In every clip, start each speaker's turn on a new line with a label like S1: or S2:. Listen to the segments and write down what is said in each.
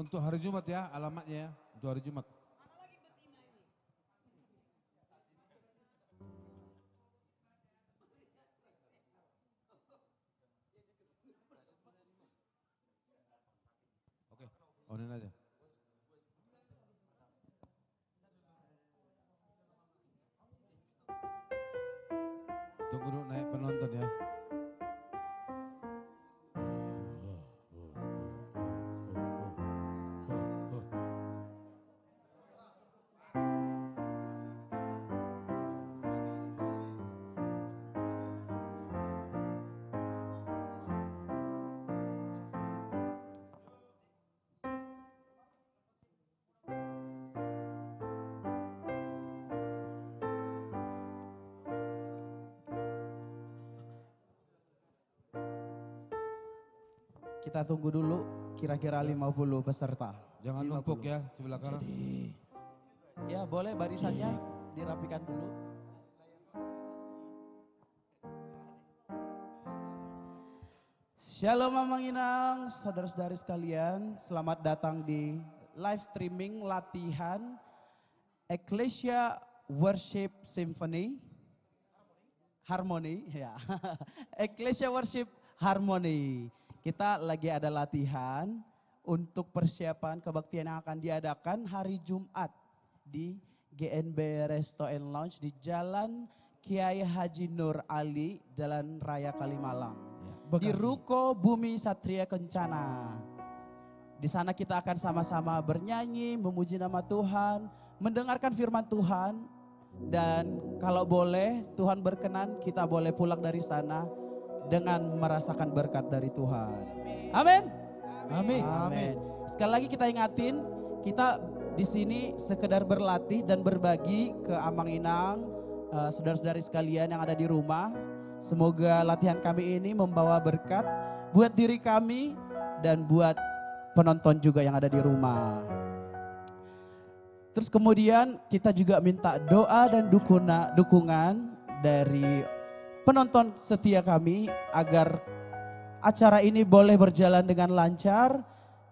S1: Untuk hari Jumat ya, alamatnya ya. Untuk hari Jumat. Oke, onin aja. Tunggu dulu naik penonton ya.
S2: Kita tunggu dulu kira-kira 50 peserta.
S1: Jangan
S2: 50.
S1: numpuk ya sebelah kanan.
S2: Ya boleh barisannya dirapikan dulu. Shalom Mamang Inang, saudara-saudari sekalian, selamat datang di live streaming latihan Ecclesia Worship Symphony Harmony ya. Ecclesia Worship Harmony. Kita lagi ada latihan untuk persiapan kebaktian yang akan diadakan hari Jumat di GNB Resto and Lounge di Jalan Kiai Haji Nur Ali, Jalan Raya Kalimalang.
S1: Ya,
S2: Di Ruko Bumi Satria Kencana. Di sana kita akan sama-sama bernyanyi, memuji nama Tuhan, mendengarkan firman Tuhan. Dan kalau boleh Tuhan berkenan kita boleh pulang dari sana dengan merasakan berkat dari Tuhan. Amin.
S1: Amin.
S2: Amin. Sekali lagi kita ingatin, kita di sini sekedar berlatih dan berbagi ke Amang Inang, saudara-saudari sekalian yang ada di rumah. Semoga latihan kami ini membawa berkat buat diri kami dan buat penonton juga yang ada di rumah. Terus kemudian kita juga minta doa dan dukungan dari penonton setia kami agar acara ini boleh berjalan dengan lancar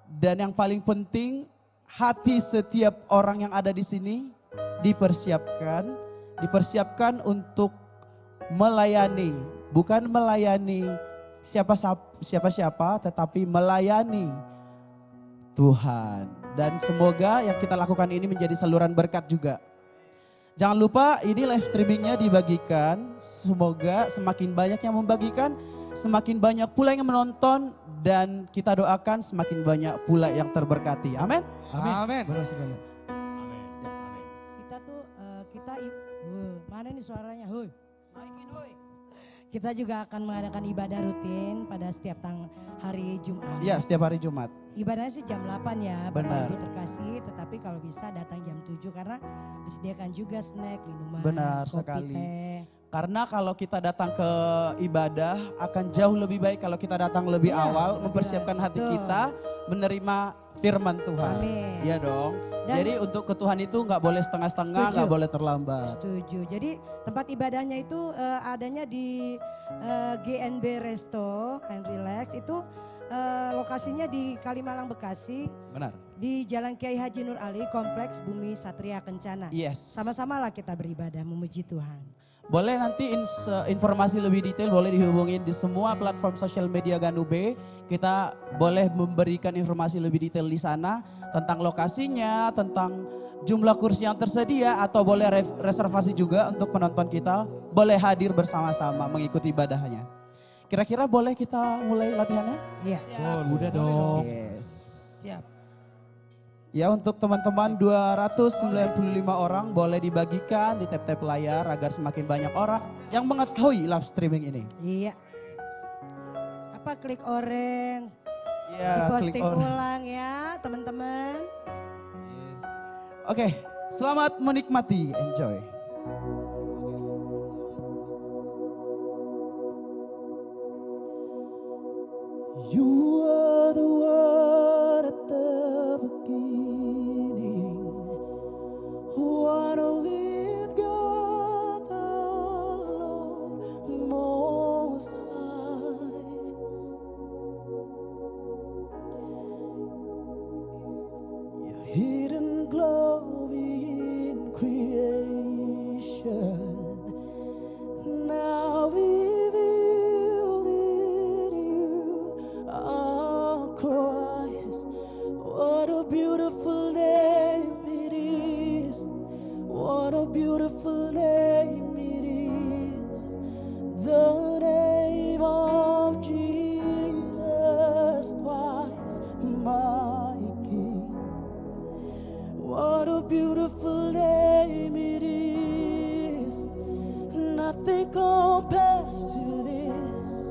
S2: dan yang paling penting hati setiap orang yang ada di sini dipersiapkan untuk melayani, bukan melayani siapa-siapa tetapi melayani Tuhan. Dan semoga yang kita lakukan ini menjadi saluran berkat juga. Jangan lupa ini live streamingnya dibagikan. Semoga semakin banyak yang membagikan, semakin banyak pula yang menonton. Dan kita doakan semakin banyak pula yang terberkati. Amin.
S1: Amin.
S3: Benar sekali.
S4: Kita tuh mana nih suaranya? Naikin Kita juga akan mengadakan ibadah rutin pada setiap hari Jumat.
S2: Ya, setiap hari Jumat.
S4: Ibadahnya sih jam 8 ya, Bapak
S2: Benar.
S4: Ibu terkasih, tetapi kalau bisa datang jam 7 karena disediakan juga snack, minuman,
S2: Benar
S4: kopi,
S2: sekali.
S4: teh.
S2: Karena kalau kita datang ke ibadah akan jauh lebih baik kalau kita datang lebih
S4: Iya,
S2: awal,
S4: lebih
S2: mempersiapkan
S4: baik.
S2: hati
S4: Betul.
S2: kita menerima firman Tuhan.
S4: Amin.
S2: Iya dong.
S4: Dan-
S2: Jadi untuk ke Tuhan itu nggak boleh setengah-setengah,
S4: Setuju.
S2: nggak boleh terlambat.
S4: Setuju. Jadi tempat ibadahnya itu adanya di GNB Resto and Relax itu lokasinya di Kalimalang Bekasi
S2: Benar.
S4: di Jalan Kiai Haji Nur Ali Kompleks Bumi Satria Kencana.
S2: Yes.
S4: Sama-samalah kita beribadah memuji Tuhan.
S2: Boleh nanti informasi lebih detail boleh dihubungin di semua platform sosial media Ganube. Kita boleh memberikan informasi lebih detail di sana tentang lokasinya, tentang jumlah kursi yang tersedia atau boleh reservasi juga untuk penonton kita boleh hadir bersama-sama mengikuti ibadahnya. Kira-kira boleh kita mulai latihannya?
S4: Iya.
S3: Oh, udah dong.
S2: Yes.
S4: Siap.
S2: Ya untuk teman-teman 295 orang boleh dibagikan di tap-tap layar agar semakin banyak orang yang mengetahui live streaming ini.
S4: Iya. Apa klik orange,
S2: Ya,
S4: diposting
S2: klik on.
S4: ulang ya teman-teman.
S2: Yes. Oke, selamat menikmati, enjoy. You are the word at the beginning, one with God the Lord Most High. hidden glory in creation, now revealed in you are Christ. What a beautiful name it is. What a beautiful name it is. The name of Jesus Christ, my King. What a beautiful name it is. Nothing compares to this.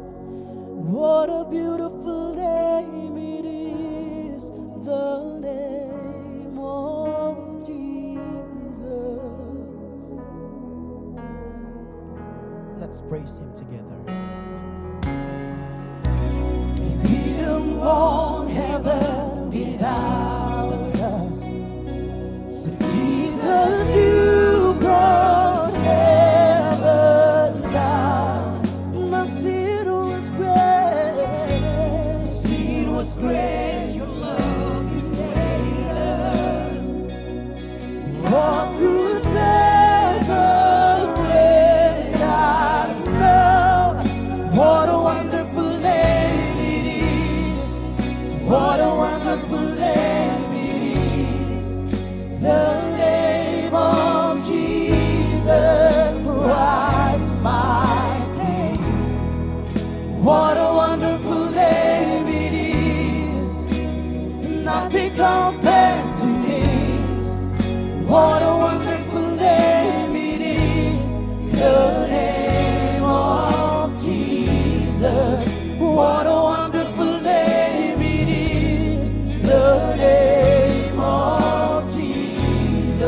S2: What a beautiful name it is. The name of Jesus. Let's praise Him together. Freedom won't heaven without us. So Jesus, you brought heaven down. My sin was great. Sin was great. Your love is greater. What could separate us now? What a wonderful name it is. What a wonderful name it is. The name of Jesus Christ, my King. What a wonderful name it is. Nothing compares to His. What a wonderful name it is. The name of Jesus. What a wonderful name it is. The name of Jesus.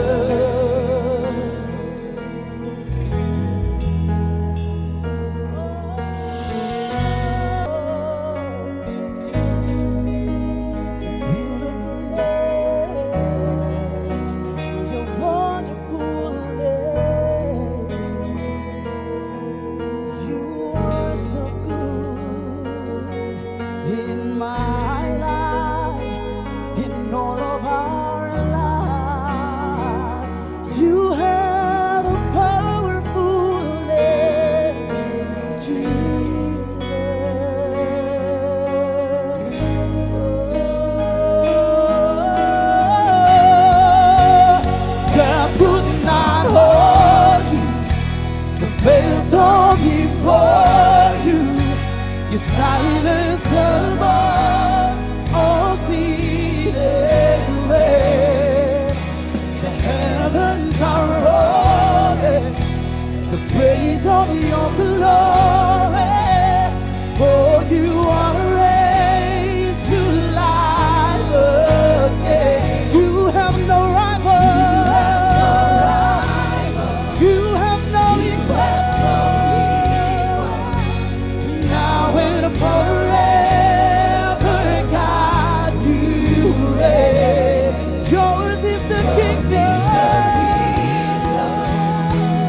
S2: Beautiful name, your wonderful name. You are so good in my life, in all of our lives. You have a powerful name, Jesus. God could not hold you. The veil torn before you. You silenced the voice of sin and rain. The heavens are rolling, the praise of your glory. For you are raised to life again. You have no rival. You have no equal. Now and forever, God, you reign. Yours is the kingdom.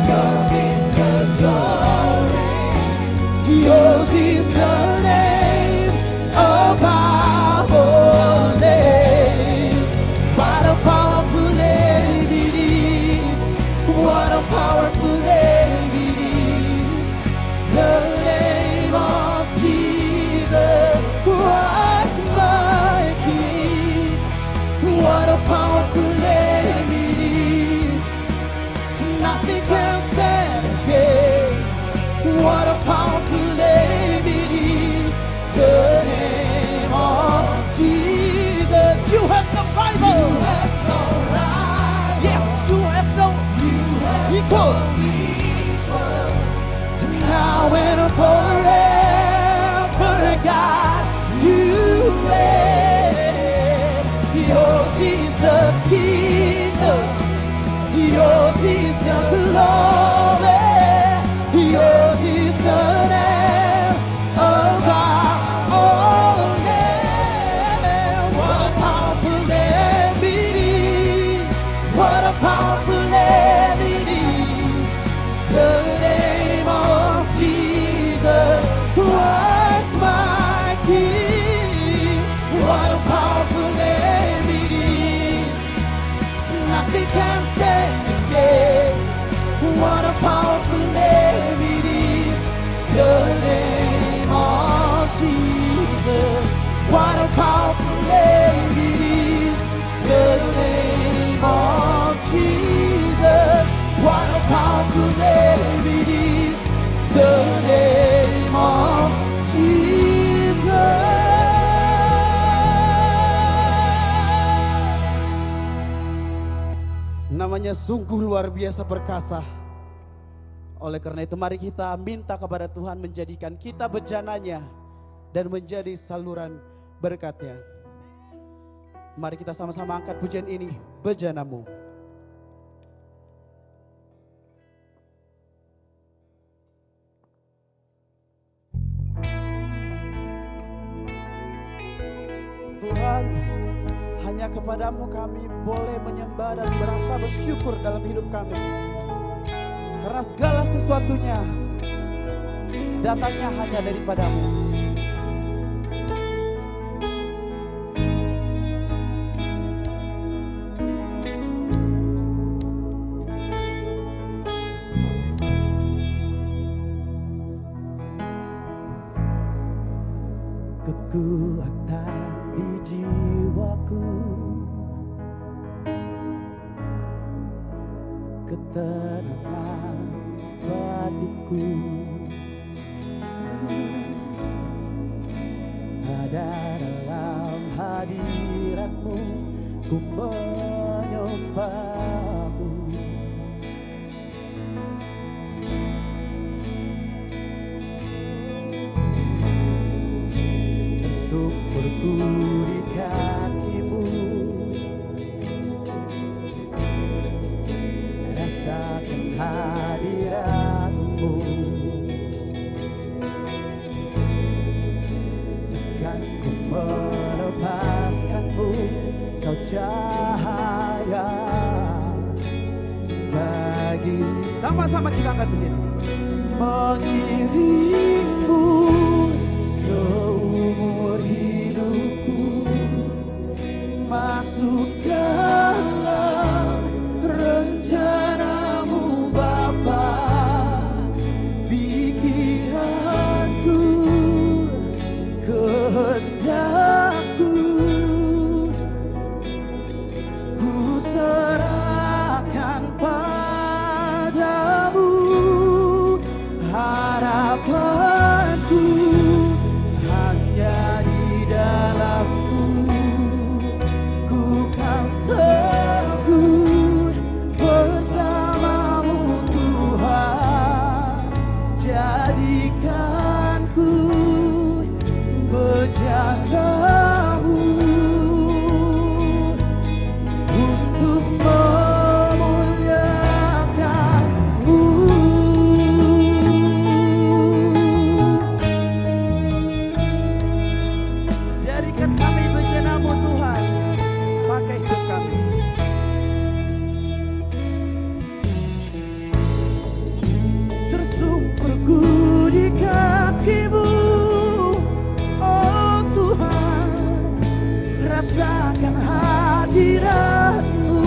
S2: Yours is the glory. Yours is the name above all names. What a powerful name it is. What a powerful name it is. The name of Jesus Christ, my King. What a powerful name it is. Nothing can stand against. What a powerful name it is. The name of Jesus. You have the Bible. You have no rival. Yes, you have no equal. Now and forever, God, you reign. Yours is the kingdom. Yours is the glory. Yours is the name above all names. What a powerful name it is. What a powerful name it is. The name of Jesus Christ, my King. What a powerful name it is. namanya sungguh luar biasa perkasa. Oleh karena itu mari kita minta kepada Tuhan menjadikan kita bejananya dan menjadi saluran berkatnya. Mari kita sama-sama angkat pujian ini, bejanamu. Tuhan, hanya kepadamu kami boleh menyembah dan berasa bersyukur dalam hidup kami. Karena segala sesuatunya datangnya hanya daripadamu.
S3: Kekuatan di jiwaku, ketenangan batinku, ada dalam hadiratmu, ku menyembahmu. Tersungkurku di kakimu, rasakan hadiratmu, takkan ku melepaskanmu, kau cahaya bagi.
S2: Sama-sama kita akan begini.
S3: Mengiringmu seumur hidupku, masuk dalam rencanamu Bapa. Pikiranku, kehendakku, ku serahkan padamu. Harapanku hanya di dalammu, ku kan teguh bersamamu Tuhan. Jadikanku bejanamu untuk memuliakanmu. Jadikan kami bejanamu Tuhan, pakai hidup kami. Tersungkurku di kakimu, oh Tuhan, rasakan hadiratmu.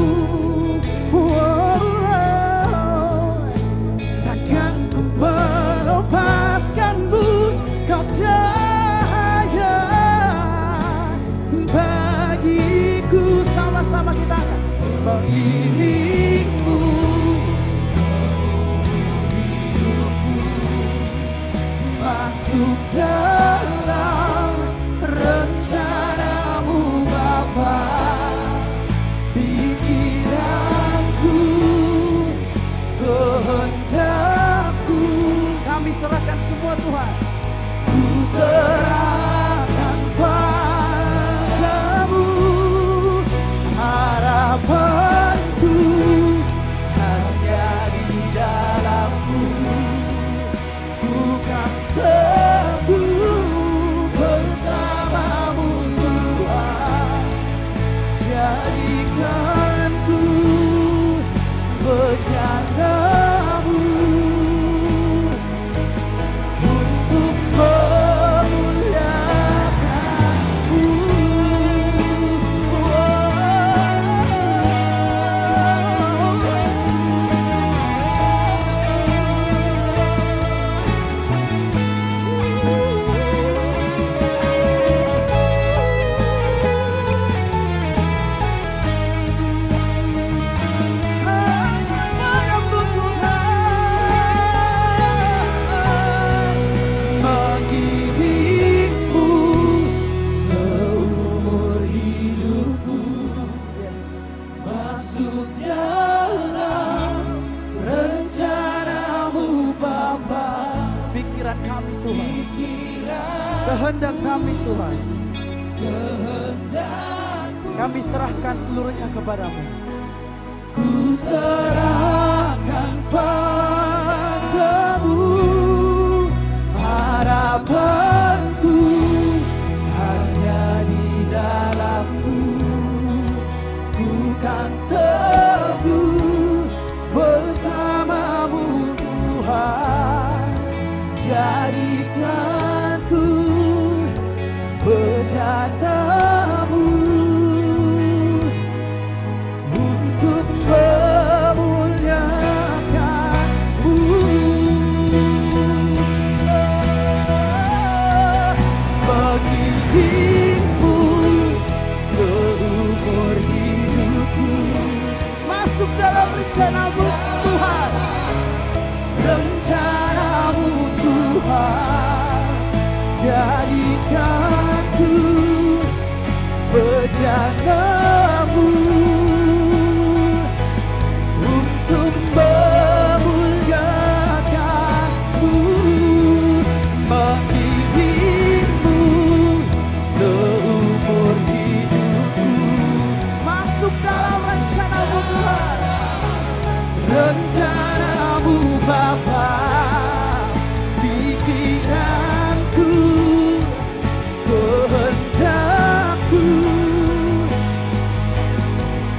S3: Takkan ku melepaskanmu, kau cahaya bagiku. Sama-sama kita akan mengiringmu hidupku, masuk dalam rencanamu Bapa. Pikiranku, kehendakku, kami serahkan semua Tuhan. Ku serahkan padamu. Harapanku hanya di dalammu, ku kan teguh bersamamu Tuhan. Jadikanku bejanamu untuk memuliakanmu. kami Tuhan. Kami serahkan seluruhnya kepadamu.
S2: Ku serahkan padamu, harapanku hanya di dalam-Mu. Bukan teguh bersama-Mu Tuhan, jadikan ku bejana-Mu untuk memuliakan-Mu. Mengiringmu seumur hidupku, masuk dalam rencana-Mu Tuhan, rencana-Mu Tuhan, jadikan ku bejana-Mu untuk memuliakan-Mu. Mengiringmu seumur hidupku, masuk dalam rencana-Mu Tuhan, rencana-Mu Bapa. Pikiranku, kehendakku,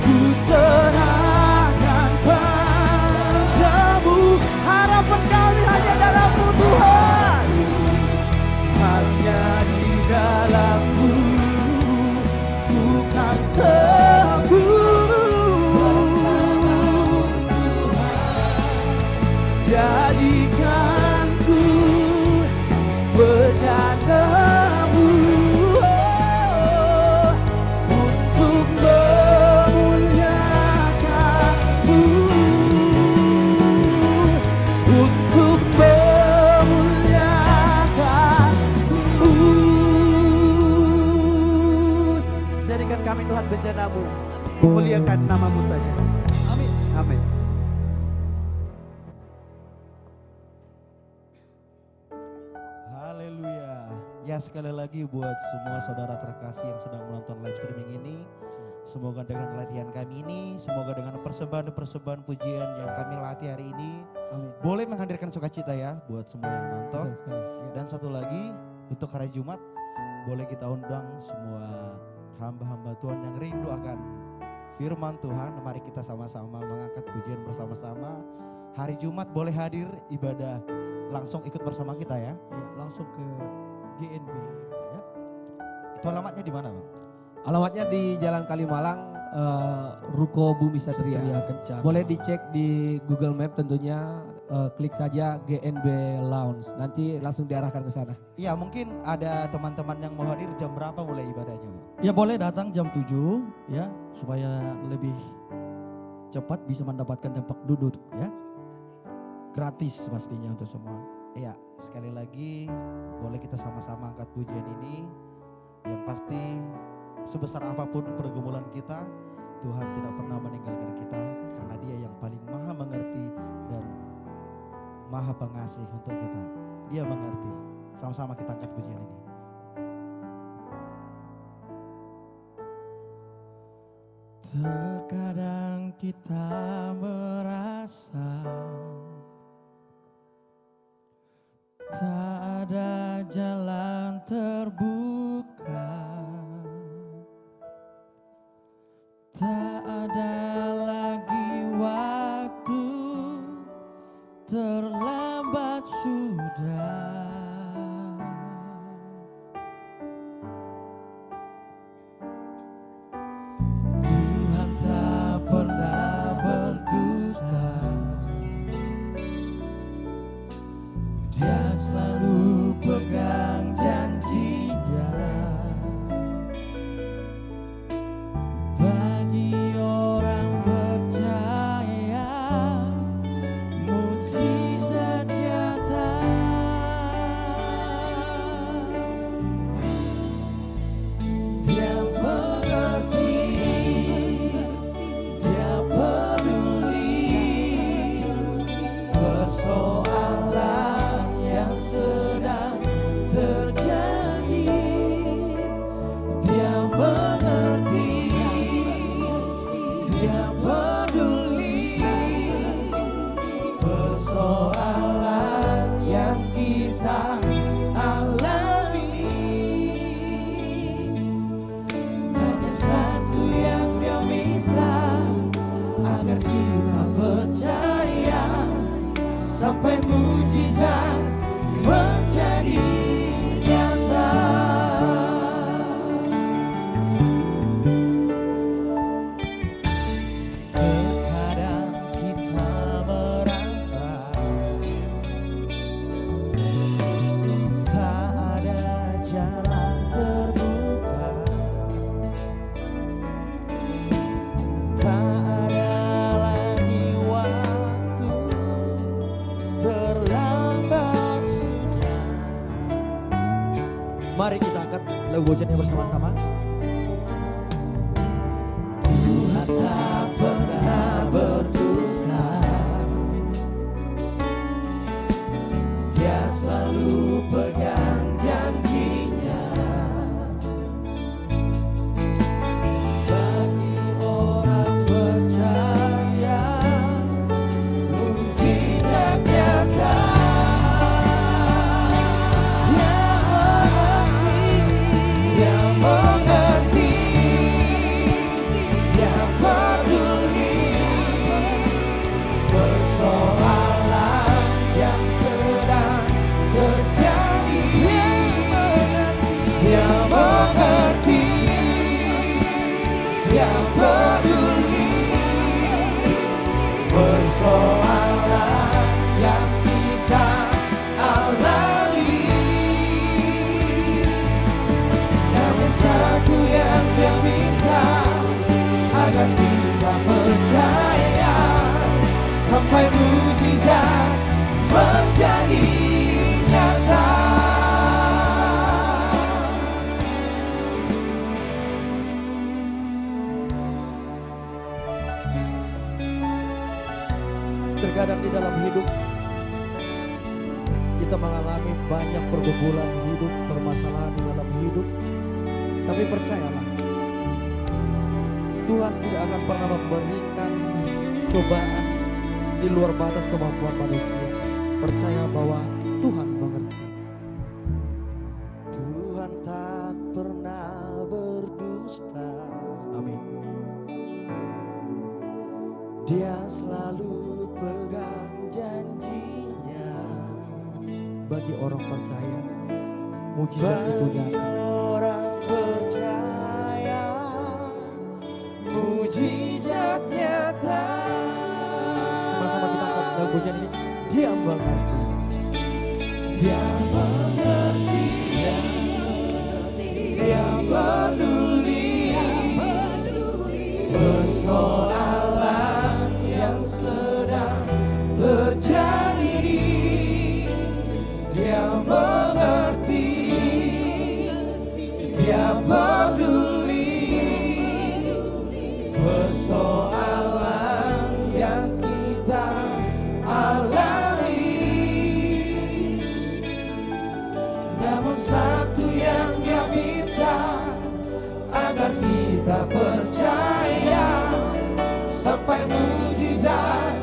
S2: ku serahkan padamu. Harapan kami hanya dalam-Mu Tuhan, hanya di dalam-Mu, bukan jadikan ku bejana-Mu untuk memuliakan-Mu, untuk memuliakan-Mu. Jadikan kami Tuhan bejana-Mu, muliakan nama-Mu saja. Amin. Amin.
S1: Haleluya. Ya, sekali lagi buat semua saudara terkasih yang sedang menonton live streaming ini, semoga dengan latihan kami ini, semoga dengan persembahan-persembahan pujian yang kami latih hari ini, boleh menghadirkan sukacita ya buat semua yang nonton. Dan satu lagi, untuk hari Jumat, boleh kita undang semua hamba-hamba Tuhan yang rindu akan firman Tuhan. Mari kita sama-sama mengangkat pujian bersama-sama. Hari Jumat boleh hadir ibadah langsung ikut bersama kita ya.
S5: Langsung ke GNB ya.
S1: Itu alamatnya di mana, Bang?
S5: Alamatnya di Jalan Kalimalang, Ruko Bumi Satria.
S3: Kencana.
S5: Boleh dicek di Google Map tentunya, klik saja GNB Lounge. Nanti langsung diarahkan ke sana.
S1: Iya, mungkin ada teman-teman yang mau hadir jam berapa mulai ibadahnya, Bang?
S3: Ya boleh datang jam 7 ya, supaya lebih cepat bisa mendapatkan tempat duduk ya. Gratis pastinya untuk semua.
S1: Iya, sekali lagi boleh kita sama-sama angkat pujian ini. Yang pasti sebesar apapun pergumulan kita, Tuhan tidak pernah meninggalkan kita karena Dia yang paling maha mengerti dan maha pengasih untuk kita. Dia mengerti. Sama-sama kita angkat pujian ini.
S3: Terkadang kita merasa tak ada jalan terbuka, tak ada lagi waktu, terlambat sudah. Tuhan tak pernah berdusta, Dia selalu pegang janjinya. Bagi orang
S1: yang peduli persoalan yang kita alami. Namun satu yang dia minta, agar kita percaya sampai mujizat menjadi nyata.
S3: Terkadang di dalam hidup kita mengalami banyak pergumulan hidup, permasalahan di dalam hidup. Tapi percayalah, Tuhan tidak akan pernah memberikan cobaan di luar batas kemampuan manusia. Percaya bahwa Tuhan mengerti.
S1: Tuhan tak pernah berdusta.
S3: Amin.
S1: Dia selalu pegang janjinya.
S3: Bagi orang percaya, mujizat itu
S1: Bagi
S3: nyata.
S1: orang percaya, mujizat nyata.
S3: Sama-sama kita angkat dalam pujian ini. Dia mengerti.
S1: Dia mengerti, dia peduli persoalan yang sedang terjadi. Dia mengerti, dia peduli persoalan yang kita alami. Namun satu yang dia minta, agar kita percaya sampai mujizat.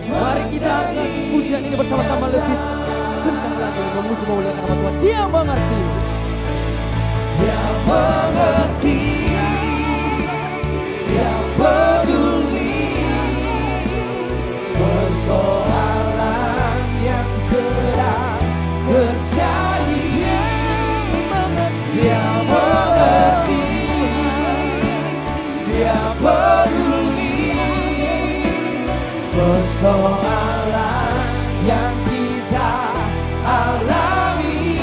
S3: Mari kita angkat pujian ini bersama-sama lebih kencang lagi, memuji memuliakan nama Tuhan. Dia mengerti.
S1: Dia mengerti, dia peduli persoalan yang sedang terjadi. Dia mengerti, dia peduli persoalan yang kita alami.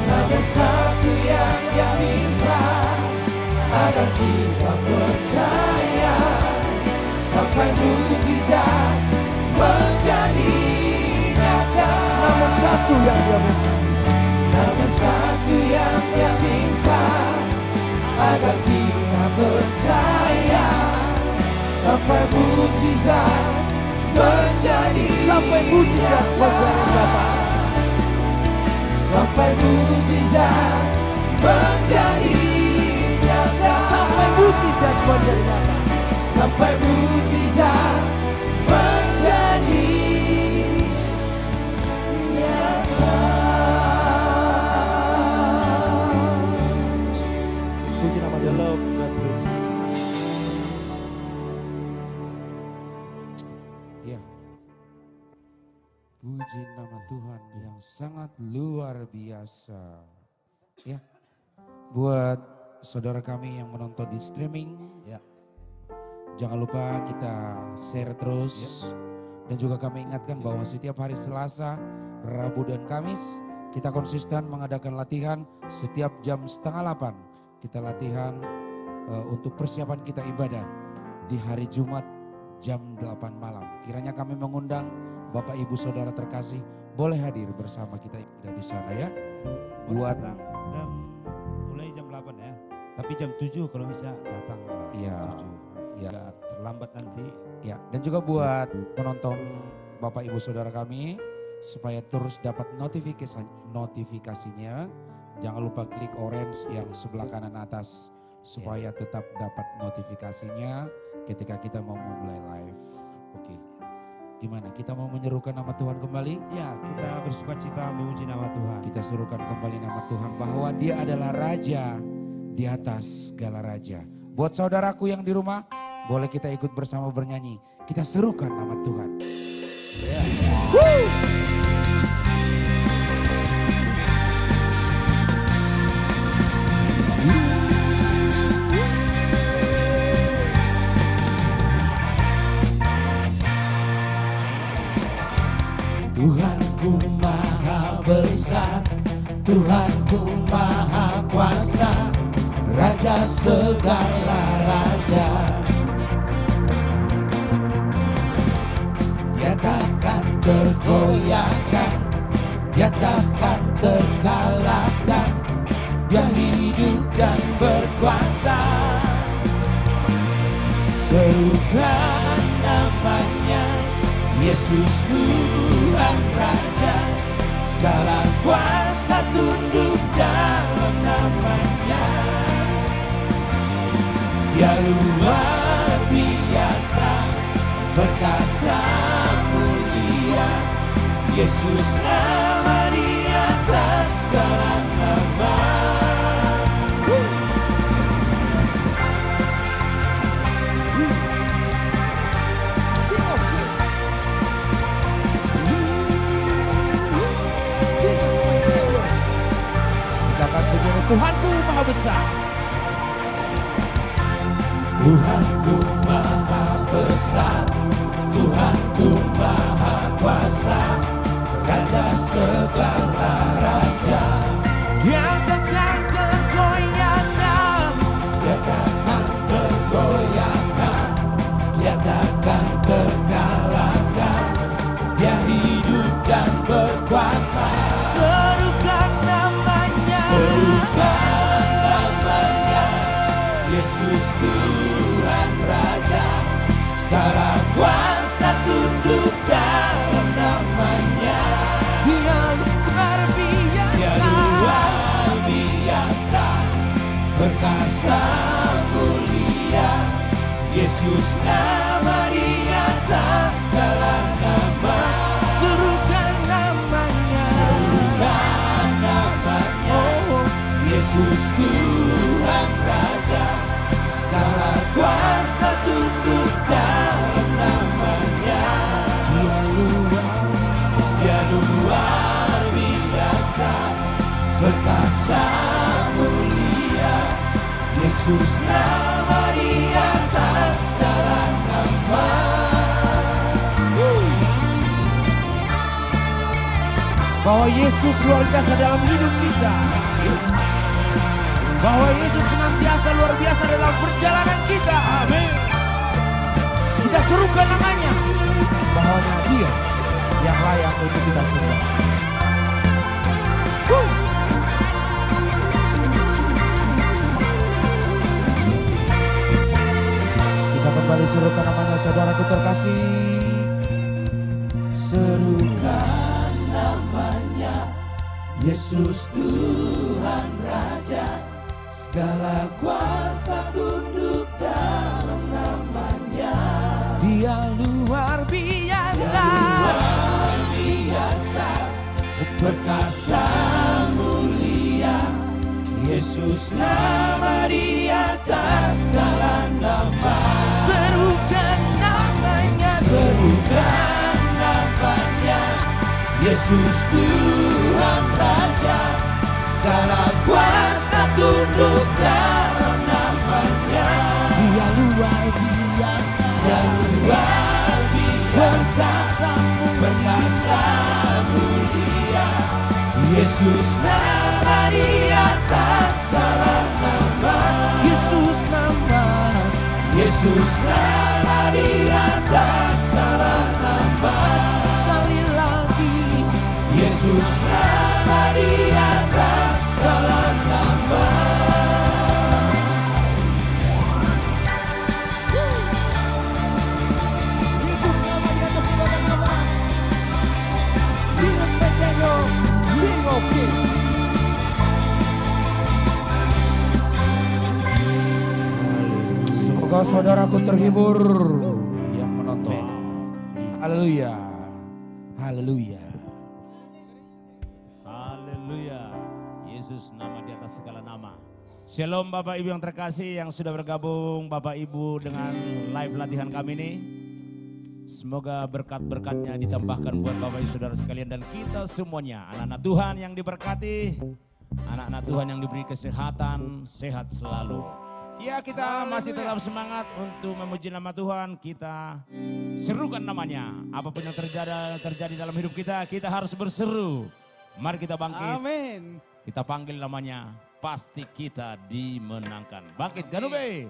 S1: Hanya satu yang dia minta, agar kita percaya sampai mujizat menjadi nyata.
S3: Namun satu yang dia minta,
S1: Hanya satu yang dia minta, agar kita percaya sampai mujizat menjadi
S3: sampai mujizat menjadi nyata.
S1: Sampai mujizat menjadi nyata.
S3: Sampai mujizat menjadi nyata.
S1: Sampai mujizat menjadi nyata.
S3: Puji nama Dia.
S1: Love God bless you. Ya. Puji nama Tuhan yang sangat luar biasa. Ya. Buat saudara kami yang menonton di streaming,
S2: Ya.
S1: jangan lupa kita share terus. Dan juga kami ingatkan bahwa setiap hari Selasa, Rabu dan Kamis kita konsisten mengadakan latihan setiap jam 7:30. Kita latihan untuk persiapan kita ibadah di hari Jumat jam 8 malam. Kiranya kami mengundang Bapak Ibu Saudara terkasih boleh hadir bersama kita ibadah di sana ya. Buat
S6: mulai jam 8 ya. Tapi jam 7 kalau bisa datang.
S1: Iya.
S6: 7.
S1: Ya.
S6: Nggak terlambat nanti.
S1: Ya, dan juga buat penonton Bapak Ibu Saudara kami supaya terus dapat notifikasinya, jangan lupa klik orange yang sebelah kanan atas supaya tetap dapat notifikasinya ketika kita mau memulai live. Oke. Gimana? Kita mau menyerukan nama Tuhan kembali?
S6: Ya, kita bersuka cita memuji nama Tuhan.
S1: Kita serukan kembali nama Tuhan bahwa Dia adalah Raja di atas segala raja. Buat saudaraku yang di rumah, boleh kita ikut bersama bernyanyi. Kita serukan nama Tuhan. Tuhanku Maha Kuasa, Raja segala raja. Dia takkan tergoyahkan, Dia takkan terkalahkan. Dia hidup dan berkuasa. Serukan namanya, Yesus Tuhan Raja. Segala kuasa tunduk dalam namanya. Dia luar biasa, perkasa mulia. Yesus nama di atas segala nama. Tuhanku Maha Besar, Tuhanku Maha Besar, Tuhanku Maha Kuasa, Raja segala raja. Dia takkan tergoyahkan, Dia takkan tergoyahkan, Dia takkan terkalahkan. Dia hidup dan berkuasa. Serukan namanya, serukan namanya, Yesus Tuhan Raja. Segala kuasa tunduk dalam namanya. Dia luar biasa, Dia luar biasa, perkasa mulia. Yesus nama di atas segala nama. Serukan namanya, serukan namanya, Yesus Tuhan Raja. Segala kuasa tunduk dalam namanya. Dia luar biasa, perkasa mulia. Yesus nama di atas segala nama. Bahwa Yesus luar biasa dalam hidup kita, bahwa Yesus senantiasa luar biasa dalam perjalanan kita. Amin. Kita serukan namanya, bahwa Dia yang layak untuk kita sembah. Kita kembali serukan namanya, saudaraku terkasih. Serukan namanya, Yesus Tuhan Raja. Segala kuasa tunduk dalam namanya. Dia luar biasa, Dia luar biasa, perkasa mulia. Yesus nama di atas segala nama. Serukan namanya, serukan namanya, Yesus Tuhan Raja. Segala kuasa tunduk dalam namanya. Dia luar biasa, Dia luar biasa, perkasa mulia. Yesus nama di atas segala nama. Yesus nama, Yesus nama di atas segala nama. Sekali lagi, Yesus nama di atas segala nama. Yesus nama di atas segala nama. King of Petrol, King of Kings. Semoga saudaraku terhibur yang menonton. Haleluya. Haleluya.
S6: Haleluya. Yesus nama di atas segala nama. Shalom Bapak Ibu yang terkasih yang sudah bergabung Bapak Ibu dengan live latihan kami ini. Semoga berkat-berkatnya ditambahkan buat Bapak Ibu Saudara sekalian dan kita semuanya. Anak-anak Tuhan yang diberkati, anak-anak Tuhan yang diberi kesehatan, sehat selalu. Ya, kita masih tetap semangat untuk memuji nama Tuhan. Kita serukan namanya. Apapun yang terjadi dalam hidup kita, kita harus berseru. Mari kita bangkit.
S2: Amin.
S6: Kita panggil namanya, pasti kita dimenangkan. Bangkit Ganube.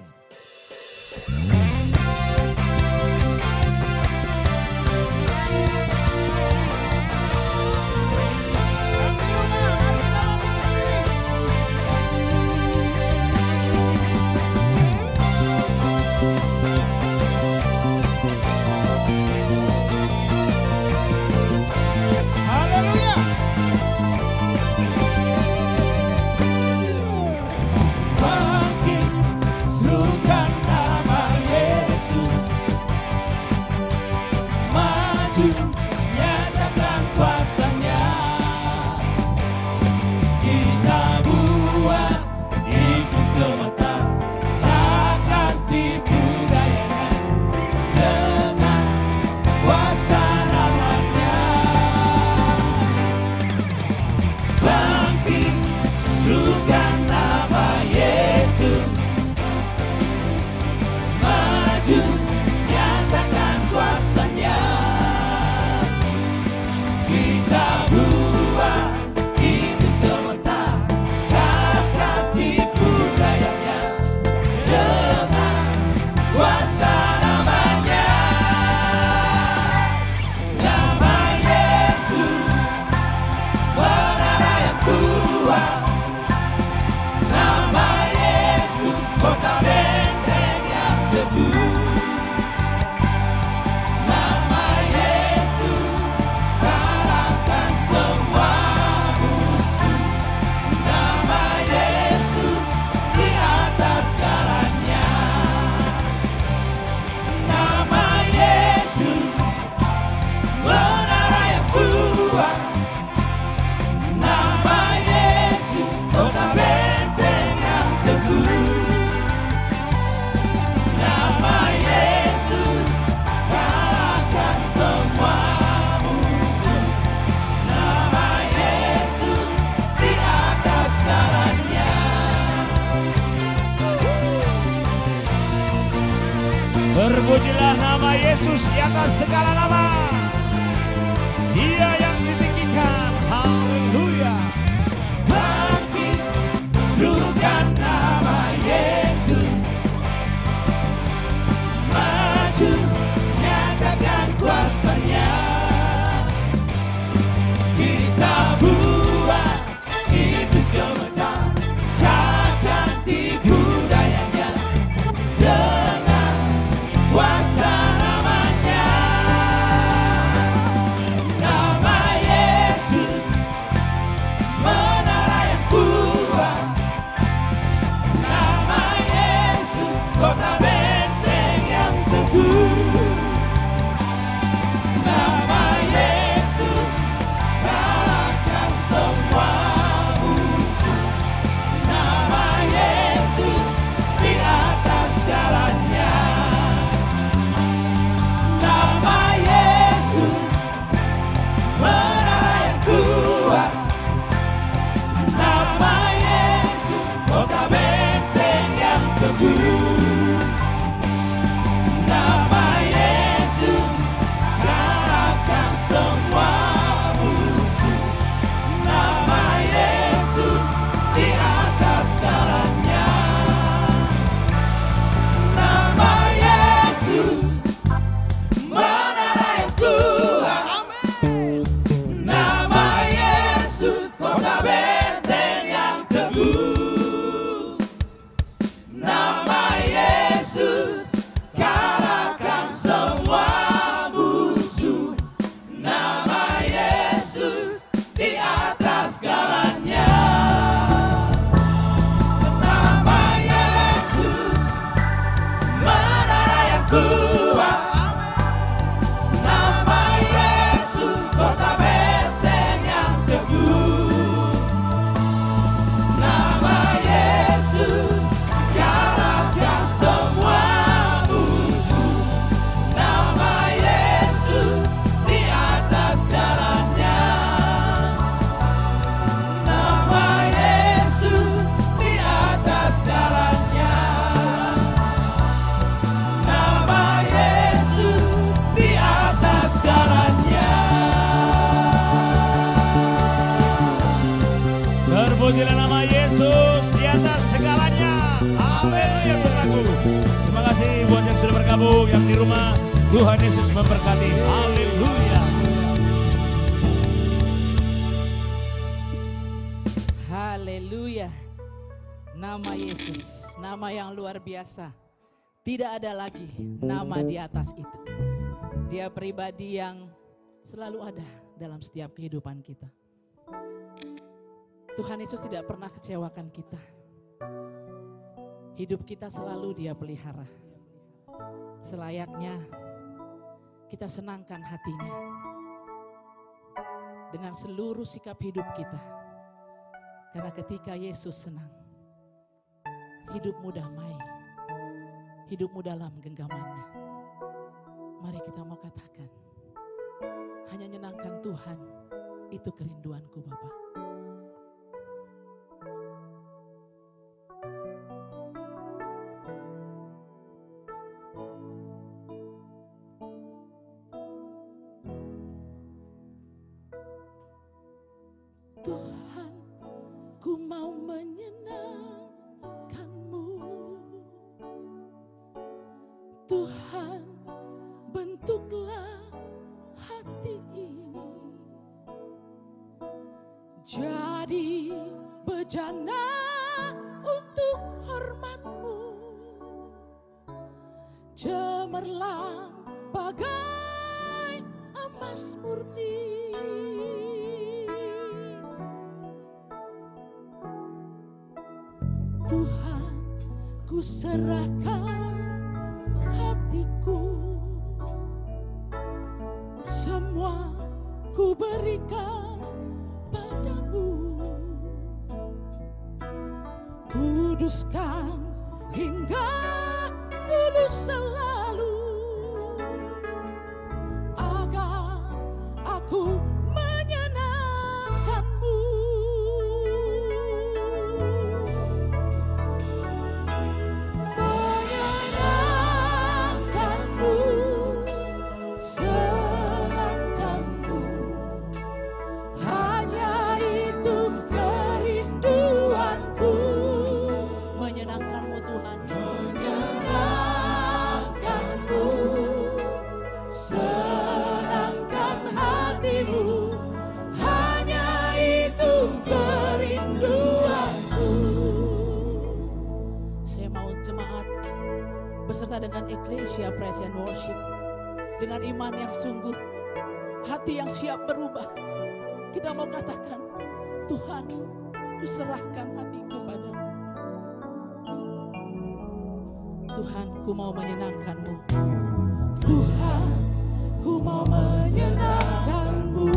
S6: Berpujilah nama Yesus di atas segala nama. Dia yang ditinggikan. Haleluya.
S7: Bangkit, serukan nama Yesus. Maju, nyatakan kuasanya. Kita buat iblis gemetar, takkan tipu dayanya. Dengan kuasa namanya, nama Yesus, menara yang kuat. Nama Yesus, kota benteng yang teguh. Nama Yesus, kalahkan semua musuh. Nama Yesus, di atas segalanya. Nama Yesus, menara yang kuat. Nama Yesus, kota benteng yang teguh. Nama Yesus, kalahkan semua musuh. Nama Yesus, di atas segalanya. Nama Yesus, menara yang kuat. Nama Yesus, kota benteng yang teguh. Nama Yesus, kalahkan semua musuh. Nama Yesus, di atas segalanya. Nama Yesus, menara yang kuat. Nama Yesus, kota benteng yang teguh. Nama Yesus, kalahkan semua musuh. Nama Yesus, di atas segalanya. Nama Yesus, di atas segalanya. Nama
S6: Pujilah nama Yesus di atas segalanya. Haleluya saudaraku. Terima kasih buat yang sudah bergabung, yang di rumah. Tuhan Yesus memberkati. Haleluya.
S8: Haleluya. Nama Yesus, nama yang luar biasa. Tidak ada lagi nama di atas itu. Dia pribadi yang selalu ada dalam setiap kehidupan kita. Tuhan Yesus tidak pernah kecewakan kita. Hidup kita selalu Dia pelihara. Selayaknya kita senangkan hatinya dengan seluruh sikap hidup kita. Karena ketika Yesus senang, hidupmu damai, hidupmu dalam genggamannya. Mari kita mau katakan, hanya nyenangkan Tuhan, itu kerinduanku Bapa. Tuhan, ku mau menyenangkan-Mu. Tuhan, bentuklah hati ini jadi bejana untuk hormat-Mu, cemerlang bagai emas murni. Tuhan, ku serahkan hatiku, semua ku berikan padamu. Kuduskan hingga tulus selalu, agar aku menyenangkan-Mu. Menyenangkan-Mu, senangkan-Mu, hanya itu kerinduanku. Menyenangkan-Mu Tuhan, menyenangkan-Mu, senangkan hati-Mu, hanya itu kerinduanku. Saya mau jemaat beserta dengan Ecclesia Praise and Worship, dengan iman yang sungguh, hati yang siap berubah, kita mau katakan, Tuhan, ku serahkan hatiku padamu. Tuhan, ku mau menyenangkan-Mu. Tuhan, ku mau menyenangkan-Mu.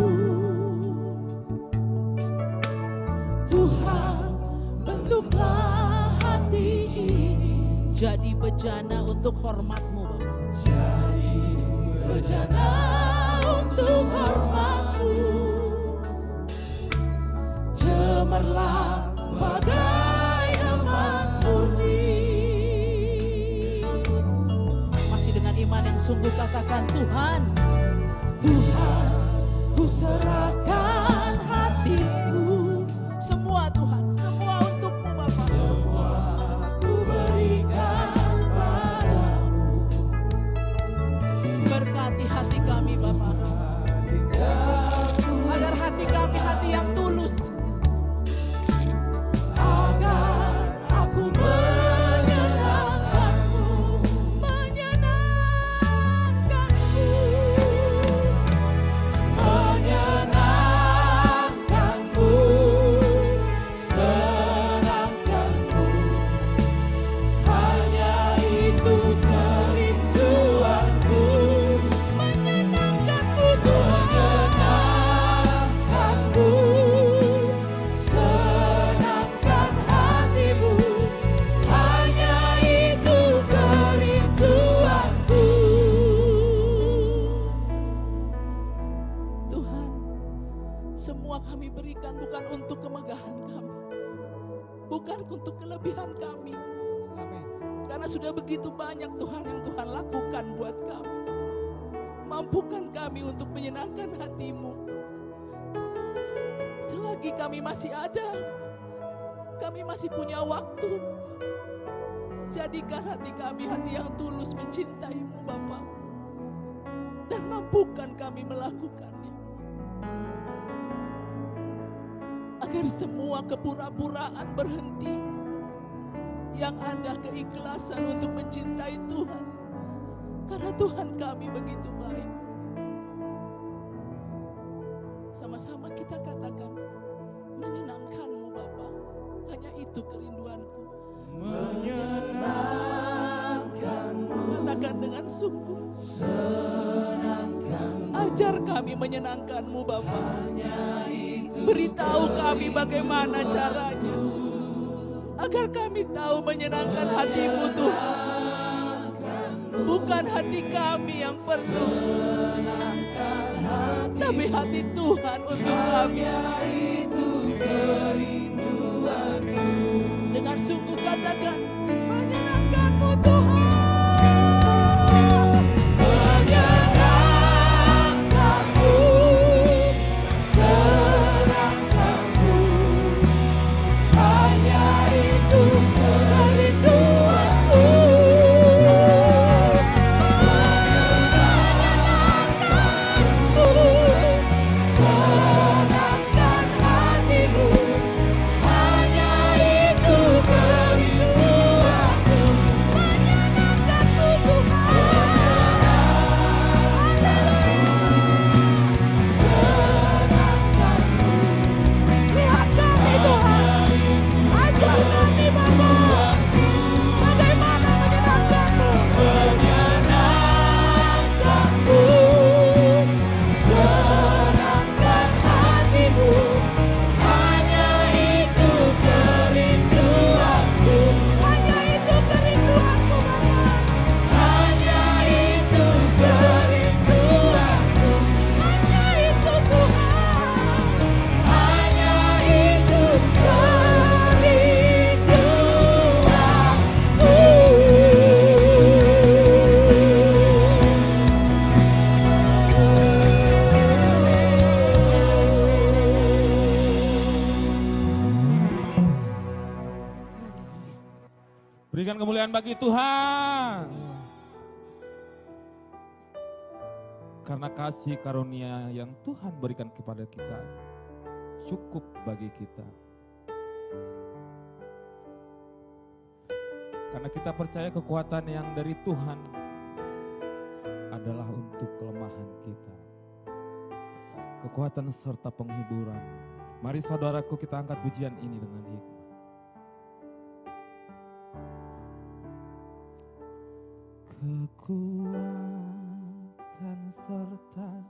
S8: Tuhan, bentuklah hati ini jadi bejana untuk hormat-Mu, Bapa. Jadi bejana untuk hormat-Mu, cemerlang bagai emas murni. Masih dengan iman yang sungguh katakan, Tuhan, Tuhan, ku serahkan hatiku. Semua Tuhan, semua untuk-Mu Bapa. Semua ku berikan padamu. Berkati hati kami Bapa, agar hati kami hati yang tulus, agar aku menyenangkan-Mu, menyenangkan-Mu, menyenangkan-Mu, senangkan-Mu, hanya itu kerinduanku. Menyenangkan-Mu Tuhan, menyenangkan-Mu, senangkan hati-Mu, hanya itu kerinduanku. Tuhan, semua kami berikan bukan untuk kemegahan kami, bukan untuk kelebihan kami. Karena sudah begitu banyak Tuhan yang Tuhan lakukan buat kami. Mampukan kami untuk menyenangkan hati-Mu. Selagi kami masih ada, kami masih punya waktu. Jadikan hati kami hati yang tulus mencintai-Mu Bapa. Dan mampukan kami melakukannya. Agar semua kepura-puraan berhenti. Yang ada keikhlasan untuk mencintai Tuhan. Karena Tuhan kami begitu baik. Sama-sama kita katakan, menyenangkan-Mu Bapa. Hanya itu kerinduanku.
S7: Menyenangkan-Mu.
S8: Katakan dengan sungguh.
S7: Senangkan-Mu.
S8: Ajar kami menyenangkan-Mu Bapa.
S7: Hanya itu
S8: Beritahu kami bagaimana caranya. Agar kami tahu menyenangkan hati-Mu Tuhan. Bukan hati kami yang perlu, tapi hati Tuhan untuk kami. Dengan sungguh katakan, menyenangkan-Mu Tuhan. Menyenangkan-Mu, senangkan-Mu. Hanya itu kerinduanku. Senangkan hatimu, hanya itu kerinduanku. Menyenangkan-Mu Tuhan. Senangkan-Mu. Lihat kami Tuhan, ajar kami Bapa, bagaimana menyenangkan-Mu. Menyenangkan-Mu, senangkan hatimu, hanya itu kerinduanku. Hanya itu kerinduanku Bapa. Hanya itu kerinduanku. Hanya itu Tuhan. Hanya itu
S9: Berikan kemuliaan bagi Tuhan. Karena kasih karunia yang Tuhan berikan kepada kita cukup bagi kita. Karena kita percaya kekuatan yang dari Tuhan adalah untuk kelemahan kita. Kekuatan serta penghiburan. Mari saudaraku kita angkat pujian ini dengan hikmat. Kekuatan serta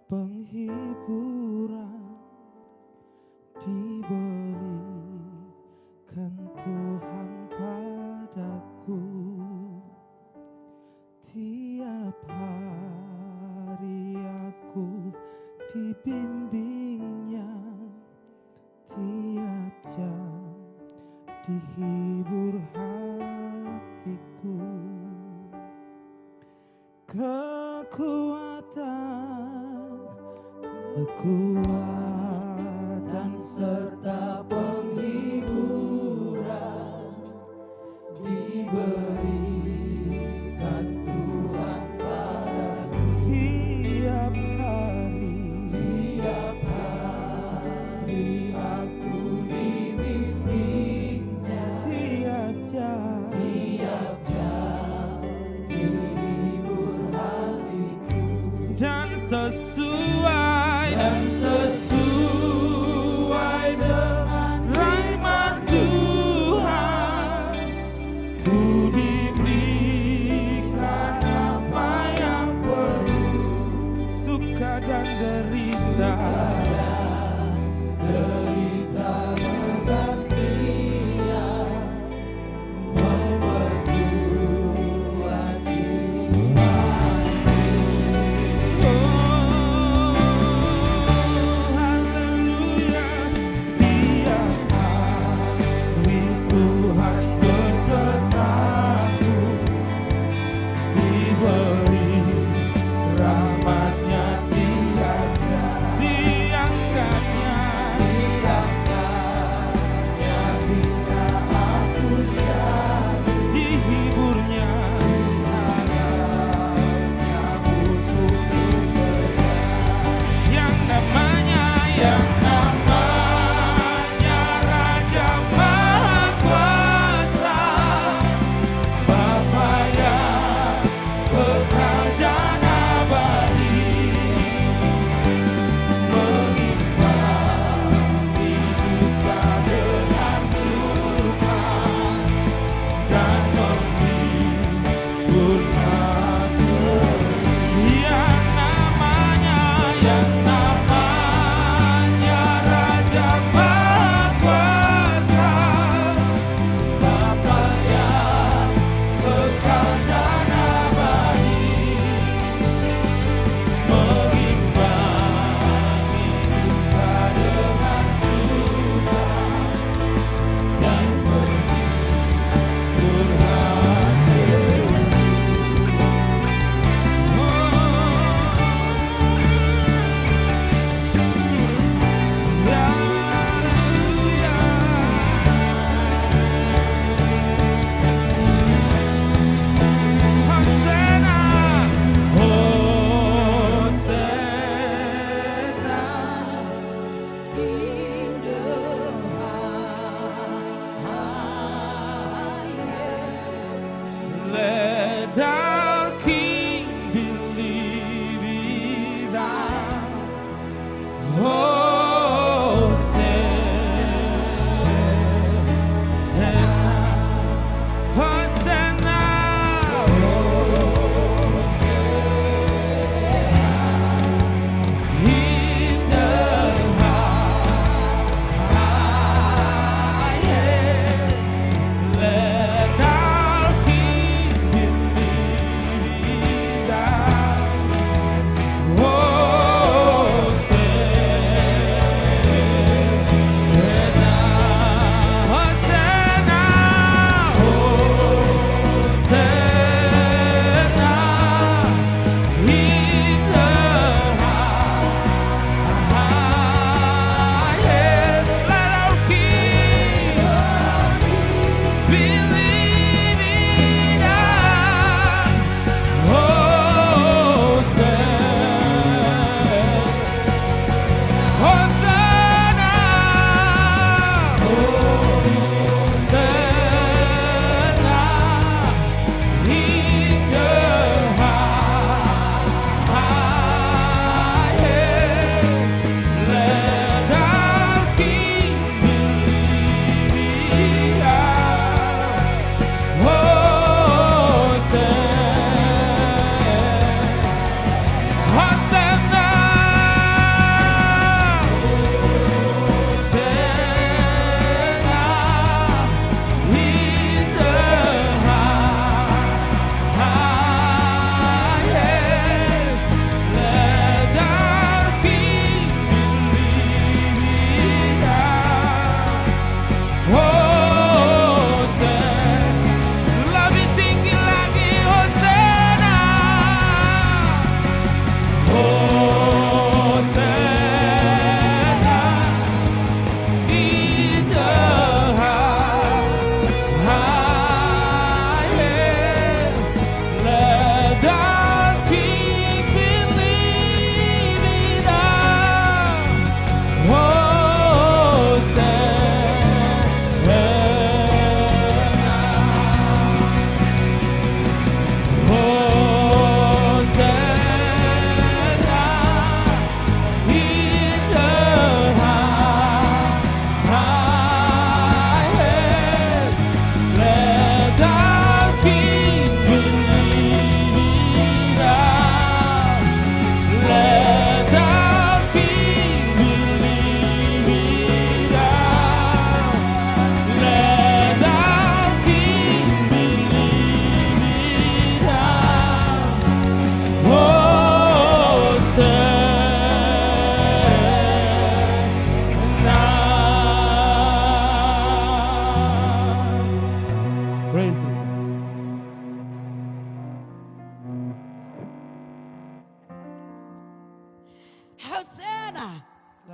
S9: penghiburan diberikan Tuhan padaku. Tiap hari aku dibimbingnya, tiap jam dihibur hatiku. Kekuatan serta penghiburan diberikan Tuhan padaku. Tiap hari aku dibimbingnya, tiap jam dihibur hatiku. Dan sesuai dengan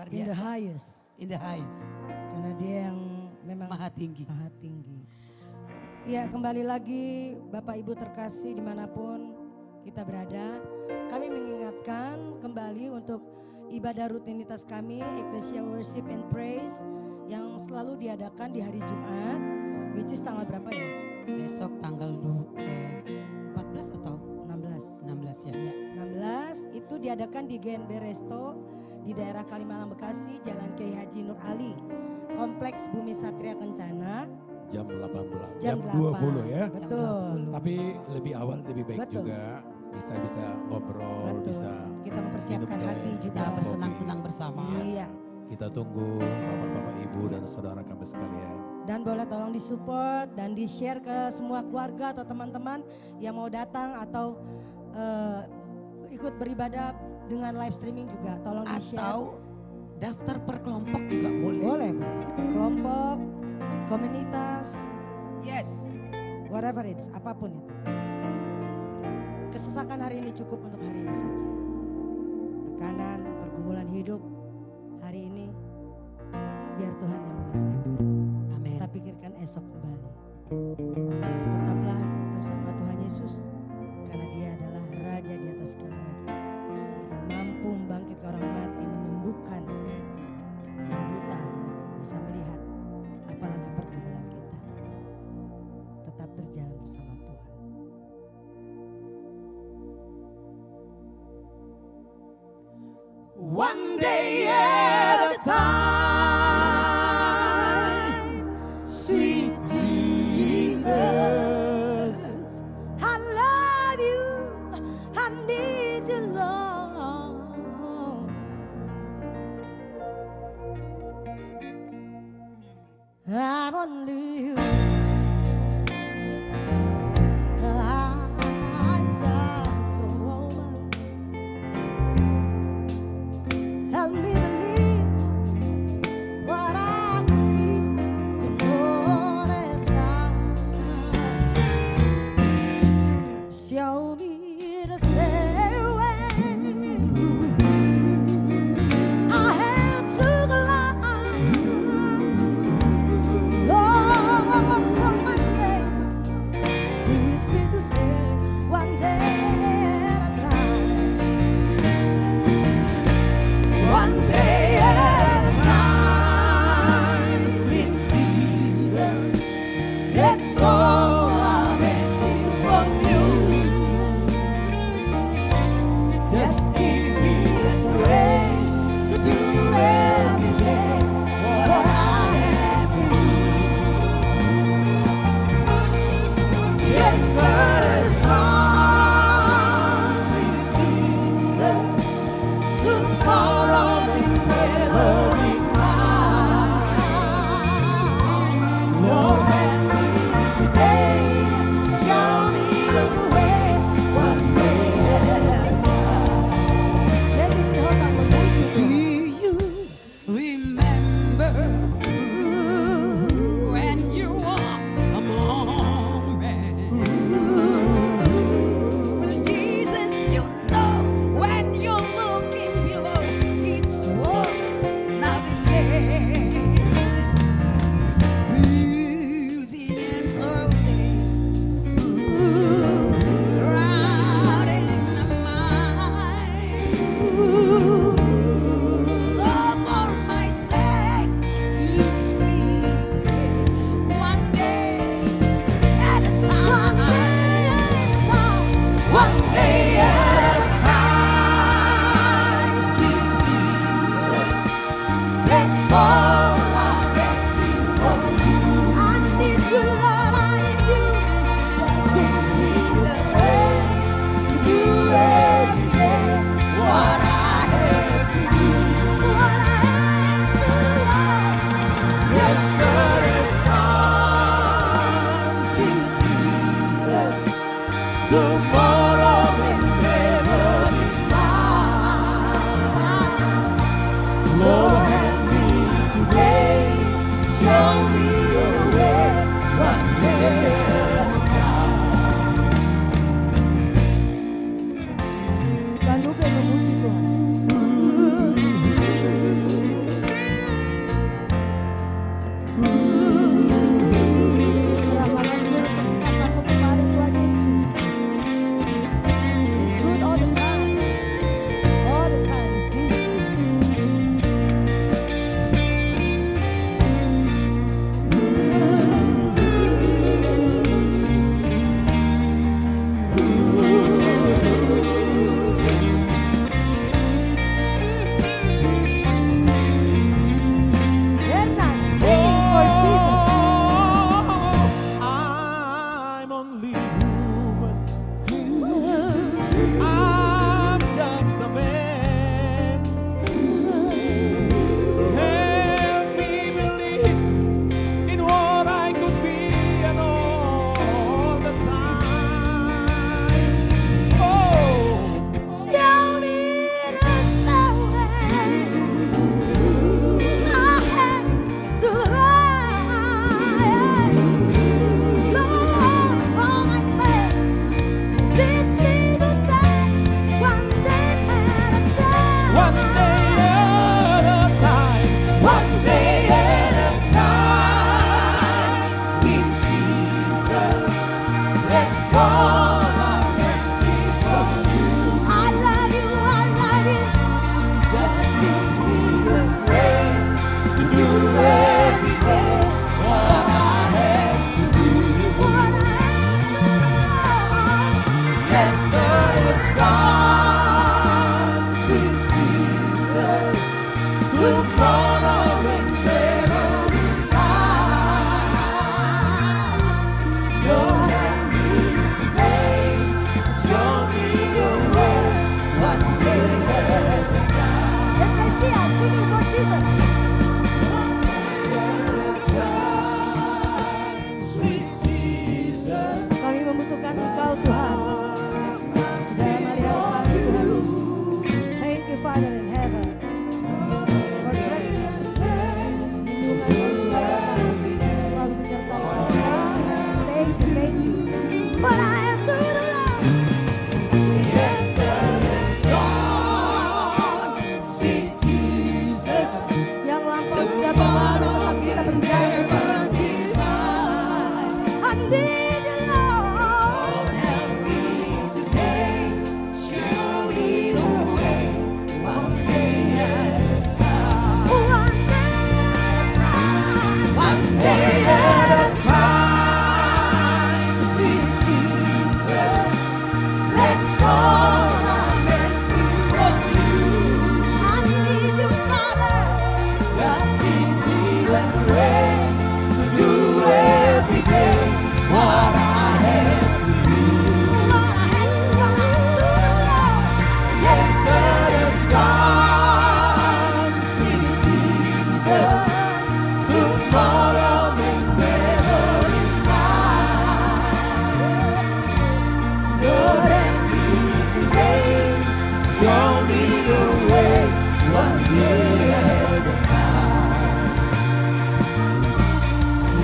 S10: luar
S4: In the
S10: biasa.
S4: highest.
S10: In the highest.
S4: Karena dia yang memang
S10: Maha tinggi.
S4: Maha tinggi. Ya, kembali lagi Bapak Ibu terkasih dimanapun kita berada. Kami mengingatkan kembali untuk ibadah rutinitas kami, Ecclesia Worship and Praise, yang selalu diadakan di hari Jumat, which is tanggal berapa ya?
S10: Besok tanggal 14 atau
S4: 16.
S10: 16 ya.
S4: Ya, 16 itu diadakan di GNB Resto di daerah Kalimalang Bekasi, Jalan Kiai Haji Nur Ali, Kompleks Bumi Satria Kencana.
S11: Jam 18,
S4: Jam
S11: 20 ya.
S4: Betul.
S11: Tapi lebih awal lebih baik
S4: Betul.
S11: juga. Bisa ngobrol,
S4: Betul.
S11: bisa
S4: Kita mempersiapkan
S11: minum teh,
S4: hati juga.
S10: Kita bersenang-senang bersama.
S4: Iya.
S11: Kita tunggu bapak-bapak ibu dan saudara kami sekalian.
S4: Dan boleh tolong disupport dan di-share ke semua keluarga atau teman-teman yang mau datang atau ikut beribadah dengan live streaming juga. Tolong di-share.
S10: Atau daftar per kelompok juga boleh.
S4: Boleh, per kelompok, komunitas,
S10: Yes.
S4: whatever it is, apapun itu. Kesesakan hari ini cukup untuk hari ini saja. Tekanan, pergumulan hidup hari ini biar Tuhan yang menyelesaikan.
S10: Amin.
S4: Kita pikirkan esok kembali. Tetaplah bersama Tuhan Yesus karena Dia adalah Raja di atas segala raja. Dia mampu membangkitkan orang mati, menyembuhkan yang buta bisa melihat, apalagi pergumulan kita. Tetap berjalan bersama Tuhan.
S7: One day at a time, sweet Jesus.
S4: I love you, I need you, Lord. I'm only you. I'm just a woman. Help me believe what I could be in more than time. Show me the same way I had to climb. Lord, from my Savior, teach me to take one day at a time.
S7: One day at a time, sweet Jesus. That's all I'm asking from you. Just give me the strength to do every day what I have to do. Yes, but it's gone, sweet Jesus. Tomorrow may never be mine. Lord, help me today. Show me the way. One day at a time.
S4: Let me see how that will do.
S10: Do you remember when you were among men? Well, Jesus, you know when you're looking below, it's what's nothing. Bruising and sorting, crowding the mind. So for my sake, teach me to take one day at a time.
S7: One day at a time, sweet Jesus. That's all I'm asking from you.
S4: I need you, Lord, I need you.
S7: Just give me the strength to do every day what I have to do.
S4: What I have to love.
S7: Yes, but it's gone, sweet Jesus. Tomorrow may never be mine. Lord, help me today. Show me the way. One day at a time.
S4: Ganu memuji Tuhan.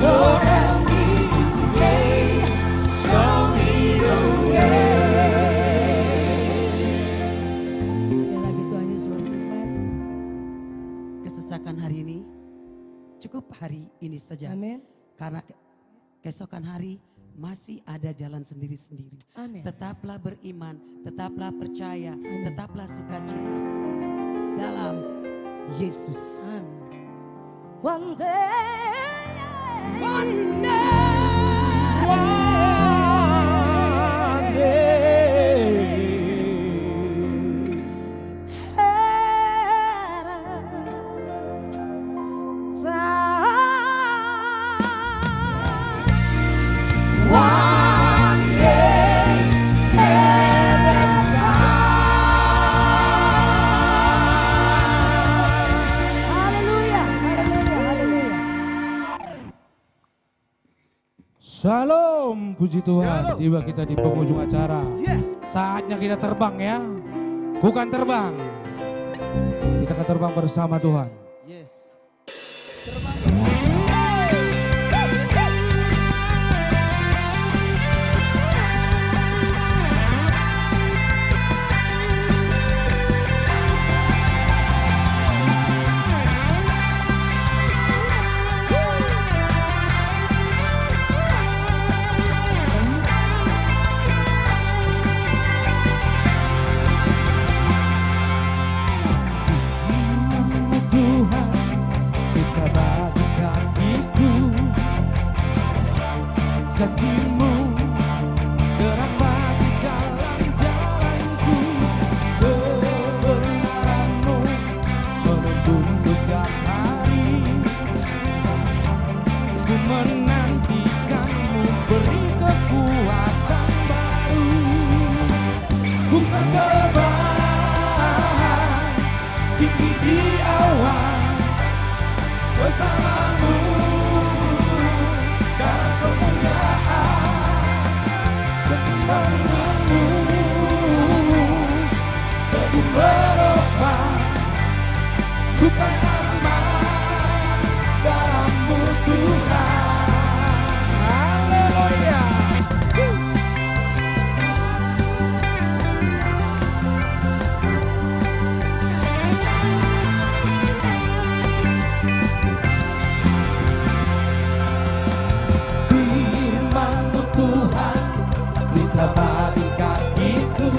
S7: Lord, help me today. Show me the way.
S4: Sekali lagi Tuhan Yesus berfirman.
S12: Kesesakan hari ini cukup hari ini saja.
S4: Amin.
S12: Karena keesokan hari masih ada jalan sendiri-sendiri.
S4: Amin.
S12: Tetaplah beriman, tetaplah percaya, tetaplah sukacita dalam Yesus.
S4: Amin. One day.
S7: One day.
S1: Shalom, puji Tuhan. Tiba kita di penghujung acara. Saatnya kita terbang ya. Bukan terbang. Kita akan terbang bersama Tuhan.
S12: Yes.
S1: Janjimu terang bagi jalan-jalanku, kebenaranmu menuntunku setiap hari. Ku menantikanmu beri kekuatan baru. Bukan terbang tinggi di awan bersamamu dalam kemuliaan, kebesaranmu teguh berubah, bukan aman dalammu Tuhan. Haleluya. Tuhan, minta bagi kakiku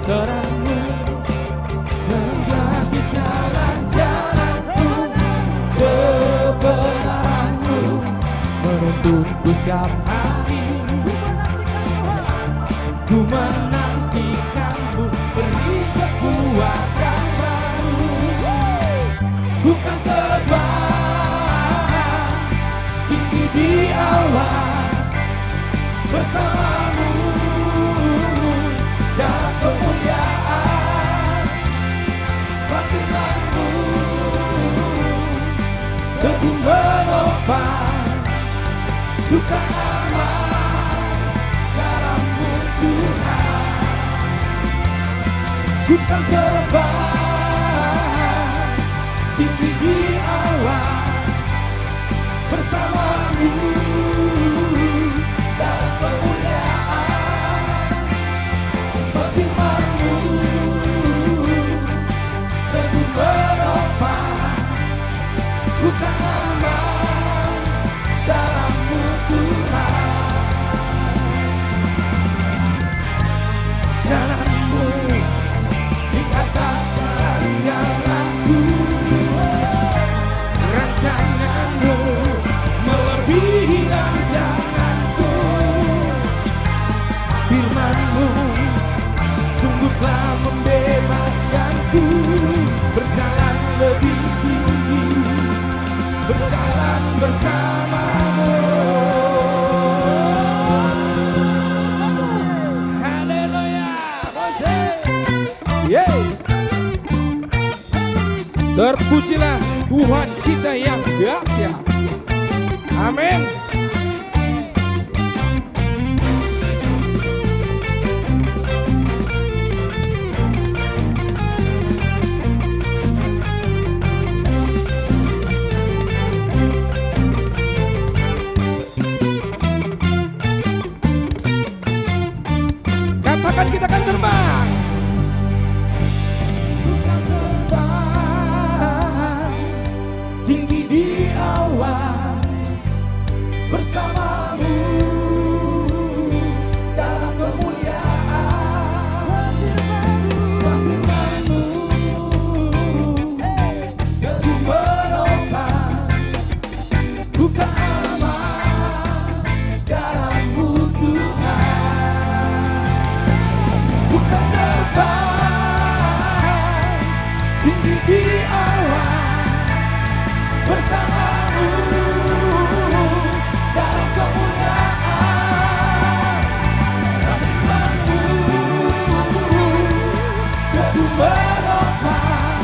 S1: terangmu menjadi jalan-jalanku, kebenaranmu menuntunku setiap hari. Ku menantikanmu beri kekuatan baru. Bukan terbang tinggi di awan bersamamu dalam kemuliaan, semakin lama teguh menopang, bukan aman dalammu Tuhan. Bukan terbang tinggi di awan bersamamu dalam kemuliaan, firman-Mu teguh menopang, bukan aman dalammu Tuhan. Jalanmu dikatakan jalanku, rancanganmu melebihi rancanganku. Firman-Mu sungguh telah membebaskanku, berjalan lebih tinggi, berjalan bersama-Mu. Haleluya. Yeay. Terpujilah Tuhan kita yang dahsyat. Amin.
S13: Maka kita akan terbang. Tinggi di awan bersamamu dalam kemuliaan. Firman-Mu Ku menopang, bukan aman dalam-Mu Tuhan. Bukan terbang tinggi di awan bersamamu dalam kemuliaan. Firman-Mu Ku menopang,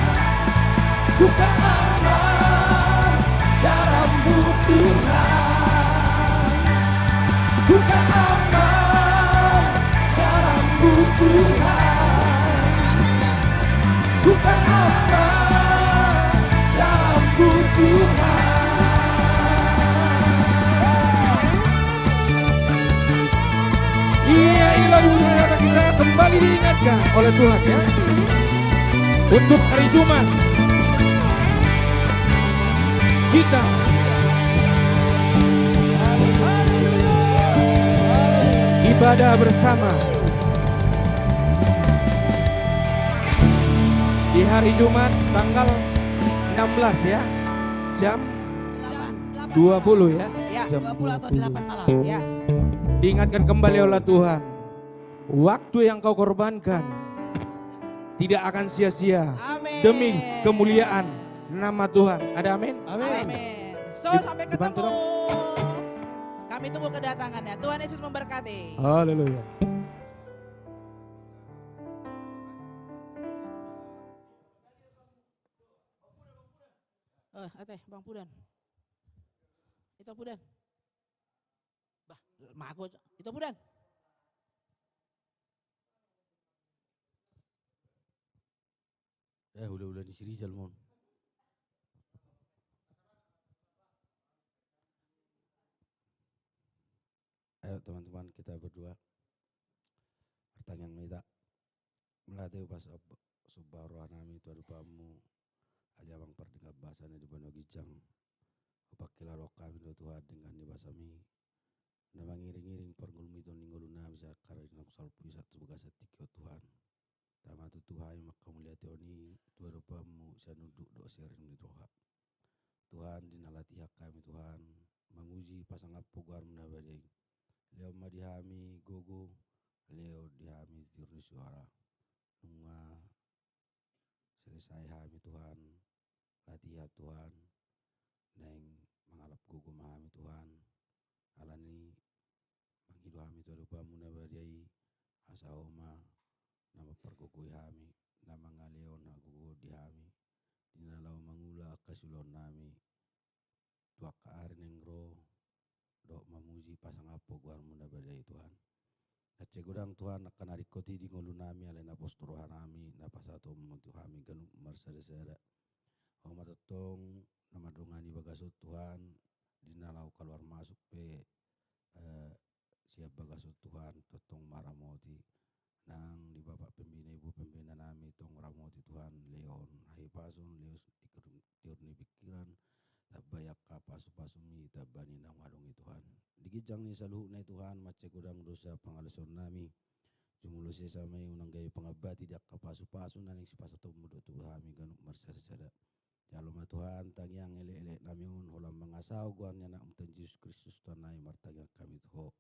S13: bukan aman dalam-Mu Tuhan. Bukan aman dalam-Mu Tuhan. Bukan aman dalam-Mu Tuhan. Iya, inilah dunia kita kembali diingatkan oleh Tuhan ya. Untuk hari Jumat kita ibadah bersama di hari Jumat tanggal 16 ya, jam 20 ya.
S12: Ya,
S13: Jam
S12: 20 atau 8 malam ya.
S13: Diingatkan kembali oleh Tuhan, waktu yang kau korbankan tidak akan sia-sia demi kemuliaan nama Tuhan. Ada amin?
S8: Amin. So sampai
S13: dibantu
S8: ketemu.
S13: dong.
S8: Kami tunggu kedatangannya. Tuhan Yesus memberkati.
S13: Haleluya.
S8: Bang Pudan. Itu Pudan. Bah, mago. Itu Pudan.
S11: Udah di sini Jalmon. Ayo teman-teman kita berdua. Pertanyaan kita. Melatih pas subah rohanami tuan pamu. Aljamang perdengap bahasanya di Bano Gijang. Upakila lokami do Tuhan dengan di basami. Nama ngiring-ngiring pergulmi to ninggoluna bisa karena salpu bisa sebagai satikyo Tuhan. Tama tu Tuhan maka mulia teoni tuan pamu sanuduk do serin di roha. Tuhan dinalati hak kami Tuhan. Menguji pasang apugar menabadai. Leo madihami gogo. Leo dihami tirni suara. Nunga selesai hami Tuhan. Latihan Tuhan. Neng mengalap gogo mahami Tuhan. Alani manghidu hami Tuhan lupa munabadai. Asa oma. Nama pergogoi hami. Nama ngaleo na gogo dihami. Dinalau mangula kasulon nami. Tuak kaari nengro. Dok mamuji pasang apo guar muna badai Tuhan. Aceh gudang Tuhan akan arikoti di ngulu nami alena posturo hanami na pasato memutu hami ganu marsada-sada. O matatong nama dongani bagasut Tuhan dinalau keluar masuk pe siap bagasut Tuhan totong maramoti nang di bapak pembina ibu pembina nami tong ramoti Tuhan Leon hai pasun Leos tiurni pikiran tabayak kapasu-pasumi tabani nang warungi Tuhan. Digijang ni saluh na Tuhan macet gudang dosa pangaluson nami. Jumulus sa may unang gay pangabati dak kapasu-pasu naning si pasatom mudo Tuhan mi ganuk marsada-sada. Jalo ma Tuhan tangyang ele-ele nami un holam mangasaw guan nya na umtan Jesus Kristus tanay martagak kami tuho.